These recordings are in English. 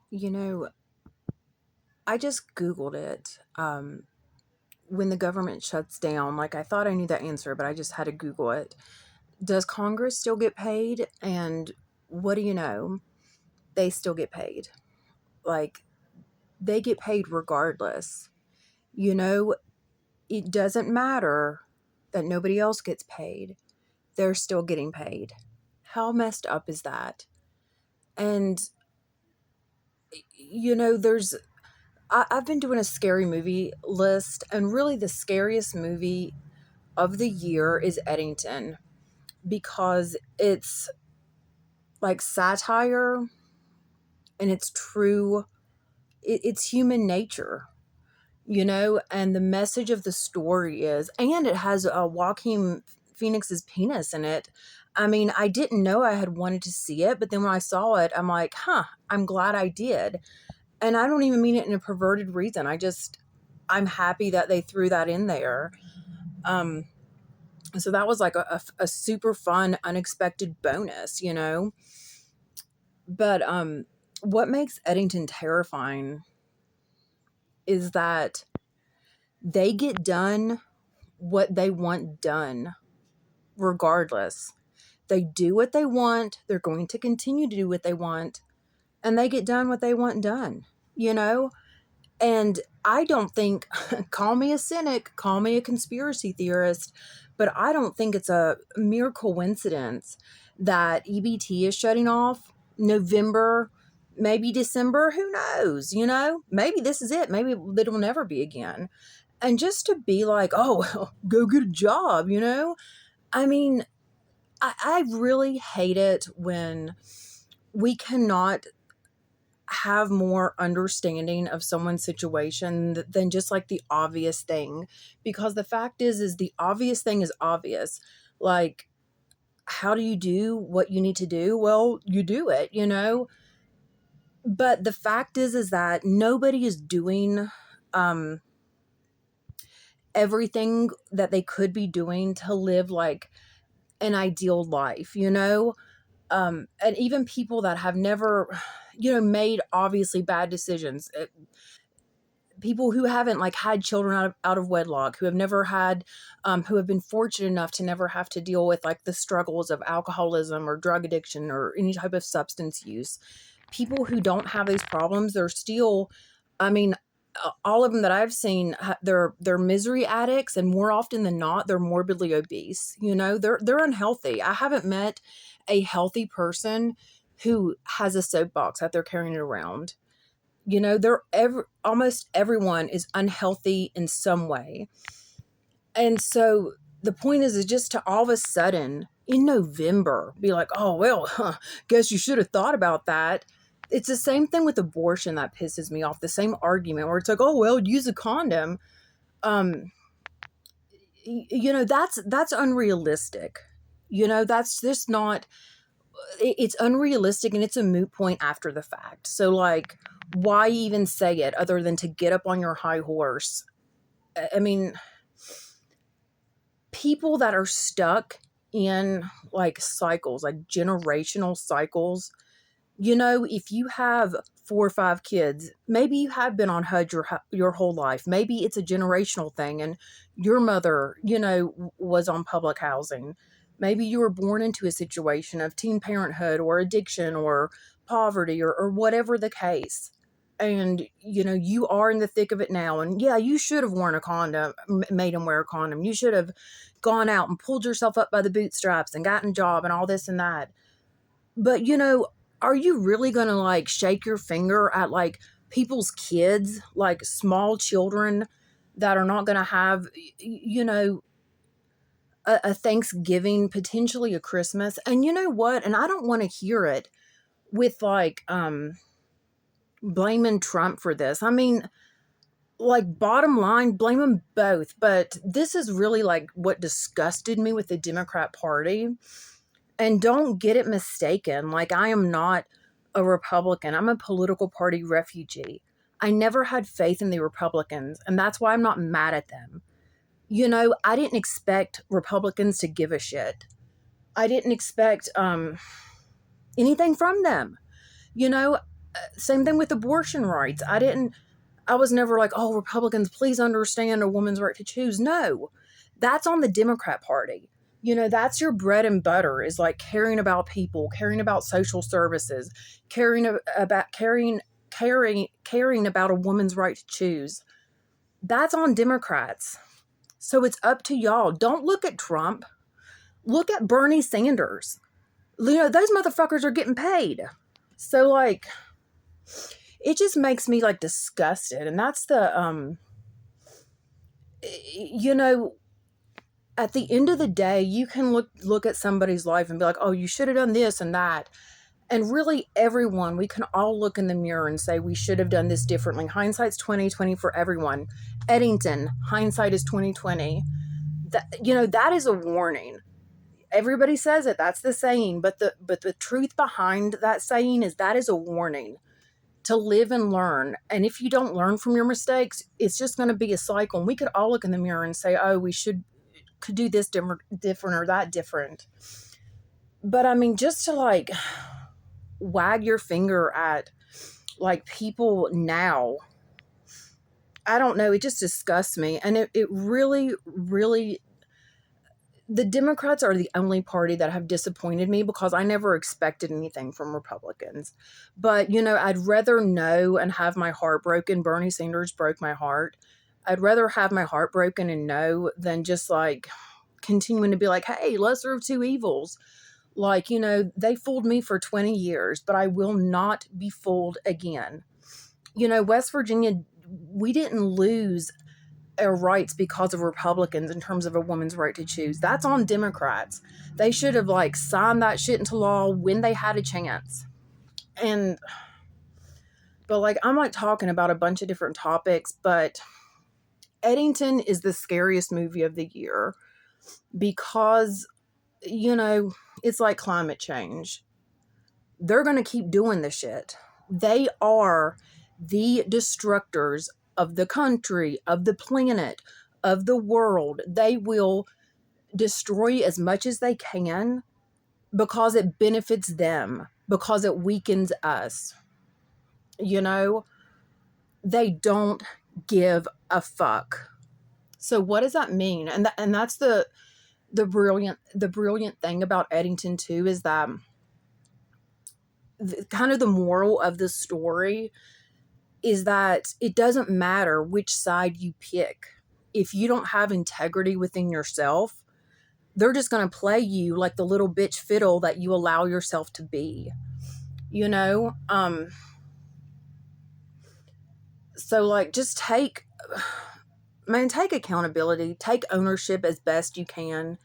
You know, I just Googled it. When the government shuts down, like I thought I knew the answer, but I just had to Google it. Does Congress still get paid? And what do you know? They still get paid. Like they get paid regardless. You know, it doesn't matter that nobody else gets paid. They're still getting paid. How messed up is that? And, I've been doing a scary movie list, and really the scariest movie of the year is Eddington because it's like satire and it's true. It's human nature, and the message of the story is, and it has Joaquin Phoenix's penis in it. I mean, I didn't know I had wanted to see it, but then when I saw it, I'm like, huh, I'm glad I did. And I don't even mean it in a perverted reason. I'm happy that they threw that in there. Um, so that was like a super fun, unexpected bonus. But what makes Eddington terrifying is that they get done what they want done, regardless. They do what they want, they're going to continue to do what they want, and they get done what they want done, you know? And I don't think, call me a cynic, call me a conspiracy theorist, but I don't think it's a mere coincidence that EBT is shutting off November, maybe December, who knows? Maybe this is it. Maybe it'll never be again. And just to be like, oh, well, go get a job. I mean, I really hate it when we cannot have more understanding of someone's situation than just like the obvious thing, because the fact is the obvious thing is obvious. Like, how do you do what you need to do? Well, you do it. But the fact is that nobody is doing um everything that they could be doing to live like an ideal life. And even people that have never made obviously bad decisions, people who haven't like had children out of wedlock, who have never had, who have been fortunate enough to never have to deal with like the struggles of alcoholism or drug addiction or any type of substance use. People who don't have these problems, they're still, I mean, all of them that I've seen, they're misery addicts, and more often than not, they're morbidly obese. They're unhealthy. I haven't met a healthy person who has a soapbox that they're carrying around. Almost everyone is unhealthy in some way. And so the point is just to all of a sudden in November be like, oh, well, guess you should have thought about that. It's the same thing with abortion that pisses me off. The same argument where it's like, oh, well, use a condom. Um, that's unrealistic. That's just not, it's unrealistic, and it's a moot point after the fact. So like, why even say it other than to get up on your high horse? I mean, people that are stuck in like cycles, like generational cycles, if you have 4 or 5 kids, maybe you have been on HUD your whole life. Maybe it's a generational thing, and your mother, was on public housing. Maybe you were born into a situation of teen parenthood or addiction or poverty or whatever the case. And, you are in the thick of it now. And yeah, you should have worn a condom, made him wear a condom. You should have gone out and pulled yourself up by the bootstraps and gotten a job and all this and that. But, are you really going to like shake your finger at like people's kids, like small children that are not going to have, a Thanksgiving, potentially a Christmas? And you know what? And I don't want to hear it with like, blaming Trump for this. I mean, like, bottom line, blame them both. But this is really like what disgusted me with the Democrat Party. And don't get it mistaken. Like, I am not a Republican. I'm a political party refugee. I never had faith in the Republicans, and that's why I'm not mad at them. I didn't expect Republicans to give a shit. I didn't expect anything from them. You know, Same thing with abortion rights. I was never like, oh, Republicans, please understand a woman's right to choose. No, that's on the Democrat Party. That's your bread and butter, is like caring about people, caring about social services, caring about a woman's right to choose. That's on Democrats. So it's up to y'all. Don't look at Trump. Look at Bernie Sanders. Those motherfuckers are getting paid. So like, it just makes me like disgusted. And that's you know, at the end of the day, you can look at somebody's life and be like, oh, you should have done this and that. And really, everyone, we can all look in the mirror and say we should have done this differently. Hindsight's 2020 for everyone. Eddington, hindsight is 2020. That is a warning. Everybody says it. That's the saying. But the truth behind that saying is that is a warning to live and learn. And if you don't learn from your mistakes, it's just going to be a cycle. And we could all look in the mirror and say, oh, we could do this different or that different. But I mean, just to like wag your finger at like people now, I don't know, it just disgusts me. And it really, really, the Democrats are the only party that have disappointed me because I never expected anything from Republicans. But, I'd rather know and have my heart broken. Bernie Sanders broke my heart. I'd rather have my heart broken and know than just like continuing to be like, hey, lesser of two evils. Like, they fooled me for 20 years, but I will not be fooled again. West Virginia, we didn't lose our rights because of Republicans in terms of a woman's right to choose. That's on Democrats. They should have like signed that shit into law when they had a chance. But like, I'm like talking about a bunch of different topics, but Eddington is the scariest movie of the year because, it's like climate change. They're going to keep doing this shit. They are the destructors of the country, of the planet, of the world. They will destroy as much as they can because it benefits them, because it weakens us. They don't give a fuck. So what does that mean? And that's the brilliant thing about Eddington too, is that kind of the moral of the story is that it doesn't matter which side you pick. If you don't have integrity within yourself, they're just going to play you like the little bitch fiddle that you allow yourself to be. So like, just take accountability, take ownership as best you can.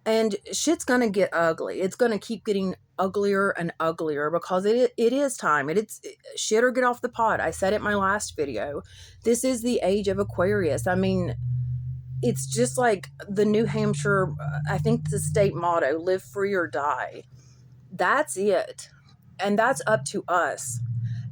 And shit's going to get ugly. It's going to keep getting uglier and uglier because it is time. It's shit or get off the pot. I said it in my last video. This is the age of Aquarius. I mean, it's just like the New Hampshire, I think the state motto, live free or die. That's it. And that's up to us.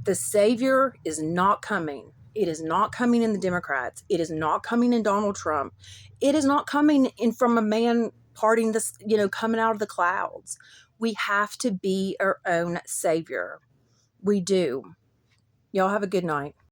The savior is not coming. It is not coming in the Democrats. It is not coming in Donald Trump. It is not coming in from a man parting this, coming out of the clouds. We have to be our own savior. We do. Y'all have a good night.